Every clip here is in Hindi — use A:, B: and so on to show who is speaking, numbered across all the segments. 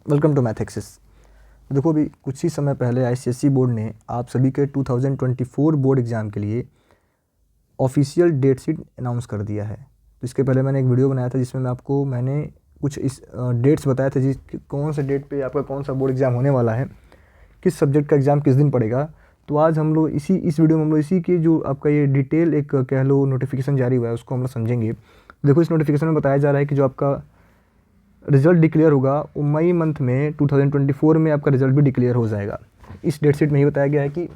A: Welcome to math access. देखो, अभी कुछ ही समय पहले आईसीएसई बोर्ड ने आप सभी के 2024 बोर्ड एग्ज़ाम के लिए ऑफिशियल डेट शीट अनाउंस कर दिया है। तो इसके पहले मैंने एक वीडियो बनाया था जिसमें मैंने कुछ इस डेट्स बताए थे, कौन से डेट पे आपका कौन सा बोर्ड एग्ज़ाम होने वाला है, किस सब्जेक्ट का एग्ज़ाम किस दिन पड़ेगा। तो आज हम लोग इस वीडियो में हम लोग इसी की जो आपका ये डिटेल एक कह लो नोटिफिकेशन जारी हुआ है उसको हम लोग समझेंगे। देखो, इस नोटिफिकेशन में बताया जा रहा है कि जो आपका रिज़ल्ट डिक्लेयर होगा वो मई मंथ में 2024 में आपका रिज़ल्ट भी डिक्लेयर हो जाएगा। इस डेट शीट में ही बताया गया है कि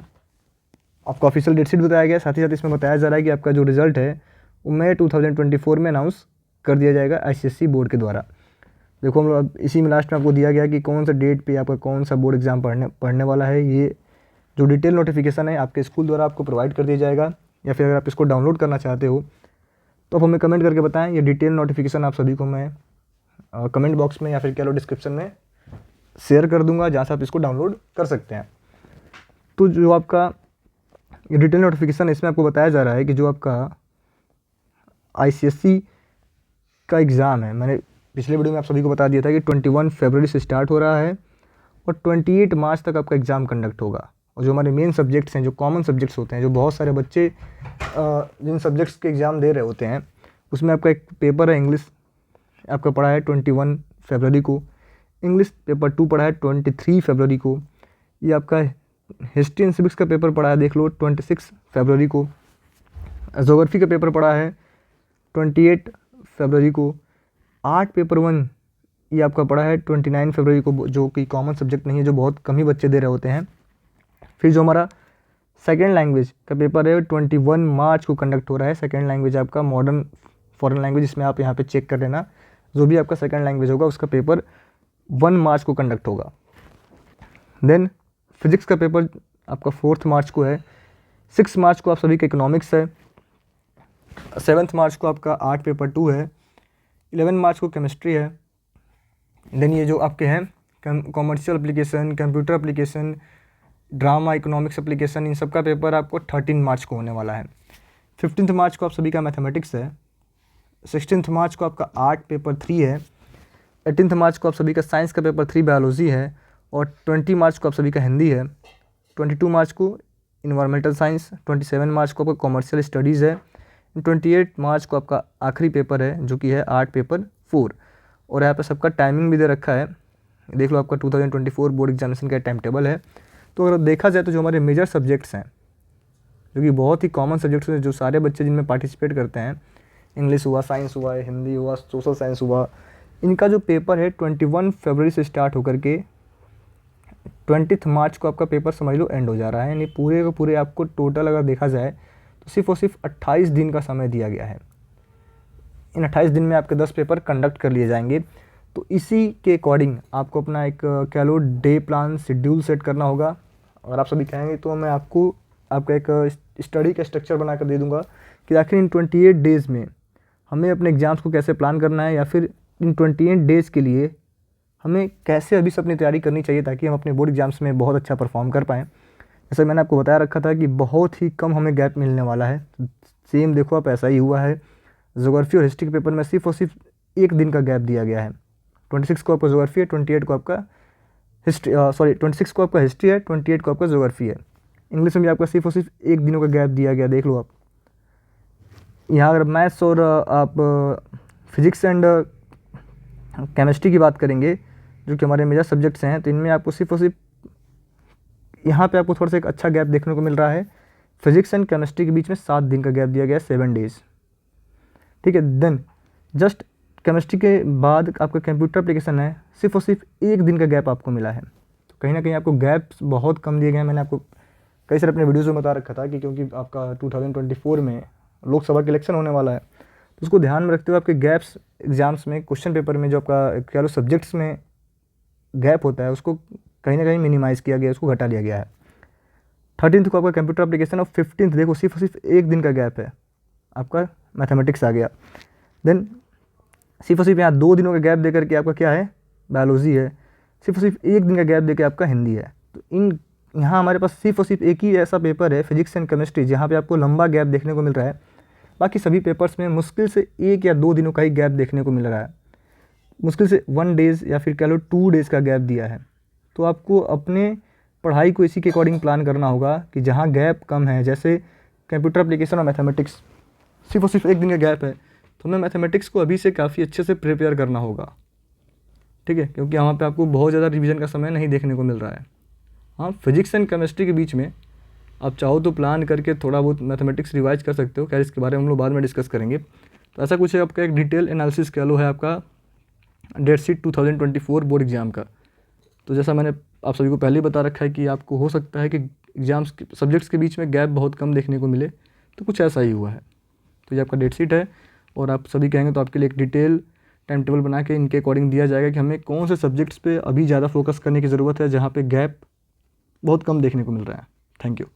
A: आपका ऑफिशियल डेट शीट बताया गया है, साथ ही साथ इसमें बताया जा रहा है कि आपका जो रिज़ल्ट है वो मई 2024 में अनाउंस कर दिया जाएगा आईसीएसई बोर्ड के द्वारा। देखो, हम लोग इसी में लास्ट में आपको दिया गया कि कौन सा डेट पे आपका कौन सा बोर्ड एग्ज़ाम पढ़ने वाला है। ये जो डिटेल नोटिफिकेशन है आपके स्कूल द्वारा आपको प्रोवाइड कर दिया जाएगा, या फिर अगर आप इसको डाउनलोड करना चाहते हो तो आप हमें कमेंट करके बताएं। ये डिटेल नोटिफिकेशन आप सभी को मैं कमेंट बॉक्स में या फिर कह लो डिस्क्रिप्शन में शेयर कर दूंगा, जहाँ से आप इसको डाउनलोड कर सकते हैं। तो जो आपका ये डिटेल नोटिफिकेशन है इसमें आपको बताया जा रहा है कि जो आपका आईसीएसई का एग्ज़ाम है, मैंने पिछले वीडियो में आप सभी को बता दिया था कि 21 फरवरी से स्टार्ट हो रहा है और 28 मार्च तक आपका एग्ज़ाम कंडक्ट होगा। और जो हमारे मेन सब्जेक्ट्स हैं, जो कॉमन सब्जेक्ट्स होते हैं, जो बहुत सारे बच्चे जिन सब्जेक्ट्स के एग्ज़ाम दे रहे होते हैं, उसमें आपका एक पेपर है इंग्लिश, आपका पड़ा है 21 फरवरी को। इंग्लिश पेपर 2 पड़ा है 23 फरवरी को। ये आपका हिस्ट्री एंड सिविक्स का पेपर पड़ा है, देख लो, 26 फरवरी को। ज्योग्राफी का पेपर पड़ा है 28 फरवरी को। आर्ट पेपर 1 ये आपका पड़ा है 29 फरवरी को, जो कि कॉमन सब्जेक्ट नहीं है, जो बहुत कम ही बच्चे दे रहे होते हैं। फिर जो हमारा सेकेंड लैंग्वेज का पेपर है 21 मार्च को कंडक्ट हो रहा है। सेकेंड लैंग्वेज आपका मॉडर्न फॉरेन लैंग्वेज, इसमें आप यहाँ पे चेक कर लेना, जो भी आपका सेकंड लैंग्वेज होगा उसका पेपर 1 मार्च को कंडक्ट होगा। देन फिजिक्स का पेपर आपका 4 मार्च को है। 6 मार्च को आप सभी का इकोनॉमिक्स है। 7 मार्च को आपका आर्ट पेपर 2 है। 11 मार्च को केमिस्ट्री है। देन ये जो आपके हैं commercial application, computer application, drama, economics application, इन सब का पेपर आपको 13 मार्च को होने वाला है। 15 मार्च को आप सभी का मैथमेटिक्स है। 16 मार्च को आपका आर्ट पेपर 3 है। 18 मार्च को आप सभी का साइंस का पेपर 3 बायोलॉजी है। और 20 मार्च को आप सभी का हिंदी है। 22 मार्च को इन्वायरमेंटल साइंस। 27 मार्च को आपका कॉमर्शियल स्टडीज़ है। 28 मार्च को आपका आखिरी पेपर है जो कि है आर्ट पेपर 4। और यहाँ पर सबका टाइमिंग भी दे रखा है, देख लो, आपका 2024 बोर्ड एग्जामिनेशन का टाइम टेबल है। तो अगर देखा जाए तो जो हमारे मेजर सब्जेक्ट्स हैं, जो कि बहुत ही कॉमन सब्जेक्ट्स हैं, जो सारे बच्चे जिनमें पार्टिसिपेट करते हैं, इंग्लिश हुआ, साइंस हुआ, हिंदी हुआ, सोशल साइंस हुआ, इनका जो पेपर है 21 फरवरी से स्टार्ट होकर के 20 मार्च को आपका पेपर समझ लो एंड हो जा रहा है। यानी पूरे के पूरे आपको टोटल अगर देखा जाए तो सिर्फ और सिर्फ 28 दिन का समय दिया गया है। इन 28 दिन में आपके 10 पेपर कंडक्ट कर लिए जाएंगे। तो इसी के अकॉर्डिंग आपको अपना एक कह लो डे प्लान, शेड्यूल सेट करना होगा। अगर आप सभी कहेंगे तो मैं आपको आपका एक स्टडी का स्ट्रक्चर बना कर दे दूँगा कि आखिर इन 28 डेज़ में हमें अपने एग्ज़ाम्स को कैसे प्लान करना है, या फिर इन 28 डेज़ के लिए हमें कैसे अभी से अपनी तैयारी करनी चाहिए ताकि हम अपने बोर्ड एग्ज़ाम्स में बहुत अच्छा परफॉर्म कर पाएँ। जैसे मैंने आपको बताया रखा था कि बहुत ही कम हमें गैप मिलने वाला है। सेम देखो आप, ऐसा ही हुआ है। ज्योग्राफी और हिस्ट्री के पेपर में सिर्फ और सिर्फ 1 दिन का गैप दिया गया है। 26 को आपका ज्योग्राफी है, 28 को आपका हिस्ट्री 26 को आपका हिस्ट्री है, 28 को आपका ज्योग्राफी है। इंग्लिश में भी आपका सिर्फ और सिर्फ 1 दिनों का गैप दिया गया, देख लो आप। यहाँ अगर मैथ्स और आप फिजिक्स एंड केमिस्ट्री की बात करेंगे, जो कि हमारे मेजर सब्जेक्ट्स हैं, तो इनमें आपको सिर्फ और सिर्फ यहाँ पे आपको थोड़ा सा एक अच्छा गैप देखने को मिल रहा है। फिजिक्स एंड केमिस्ट्री के बीच में 7 दिन का गैप दिया गया है, 7 डेज़, ठीक है। देन जस्ट केमिस्ट्री के बाद आपका कंप्यूटर एप्लीकेशन है, सिर्फ और सिर्फ 1 दिन का गैप आपको मिला है। तो कहीं ना कहीं आपको गैप्स बहुत कम दिए गए हैं। मैंने आपको कई सारे अपने वीडियोज़ में बता रखा था कि क्योंकि आपका 2024 में लोकसभा के इलेक्शन होने वाला है, तो उसको ध्यान में रखते हुए आपके गैप्स एग्जाम्स में, क्वेश्चन पेपर में जो आपका कह लो सब्जेक्ट्स में गैप होता है, उसको कहीं ना कहीं मिनिमाइज़ किया गया है, उसको घटा लिया गया है। 13th को आपका कंप्यूटर एप्लीकेशन और 15th देखो सिर्फ और सिर्फ 1 दिन का गैप है, आपका मैथमेटिक्स आ गया। देन सिर्फ और सिर्फ यहाँ 2 दिनों का गैप दे करके आपका क्या है, बायोलॉजी है। सिर्फ और सिर्फ 1 दिन का गैप दे के आपका हिंदी है। तो इन यहाँ हमारे पास सिर्फ और सिर्फ एक ही ऐसा पेपर है फिजिक्स एंड केमिस्ट्री जहाँ पे आपको लंबा गैप देखने को मिल रहा है। बाकी सभी पेपर्स में मुश्किल से 1 या 2 दिनों का ही गैप देखने को मिल रहा है। मुश्किल से 1 डेज़ या फिर कह लो 2 डेज़ का गैप दिया है। तो आपको अपने पढ़ाई को इसी के अकॉर्डिंग प्लान करना होगा कि जहाँ गैप कम है, जैसे कंप्यूटर एप्लीकेशन और मैथमेटिक्स सिर्फ और सिर्फ 1 दिन का गैप है, तो हमें मैथमेटिक्स को अभी से काफ़ी अच्छे से प्रिपेयर करना होगा, ठीक है, क्योंकि वहाँ पे आपको बहुत ज़्यादा रिवीजन का समय नहीं देखने को मिल रहा है। हाँ, फिजिक्स एंड केमिस्ट्री के बीच में आप चाहो तो प्लान करके थोड़ा बहुत मैथमेटिक्स रिवाइज कर सकते हो, खैर इसके बारे में हम लोग बाद में डिस्कस करेंगे। तो ऐसा कुछ है, आपका एक डिटेल एनालिसिस कह लो है आपका डेट शीट 2024 बोर्ड एग्ज़ाम का। तो जैसा मैंने आप सभी को पहले ही बता रखा है कि आपको हो सकता है कि एग्ज़ाम्स सब्जेक्ट्स के बीच में गैप बहुत कम देखने को मिले, तो कुछ ऐसा ही हुआ है। तो ये आपका डेट शीट है और आप सभी कहेंगे तो आपके लिए एक डिटेल टाइम टेबल बना के इनके अकॉर्डिंग दिया जाएगा कि हमें कौन से सब्जेक्ट्स पे अभी ज़्यादा फोकस करने की ज़रूरत है, जहाँ पे गैप बहुत कम देखने को मिल रहा है। Thank you.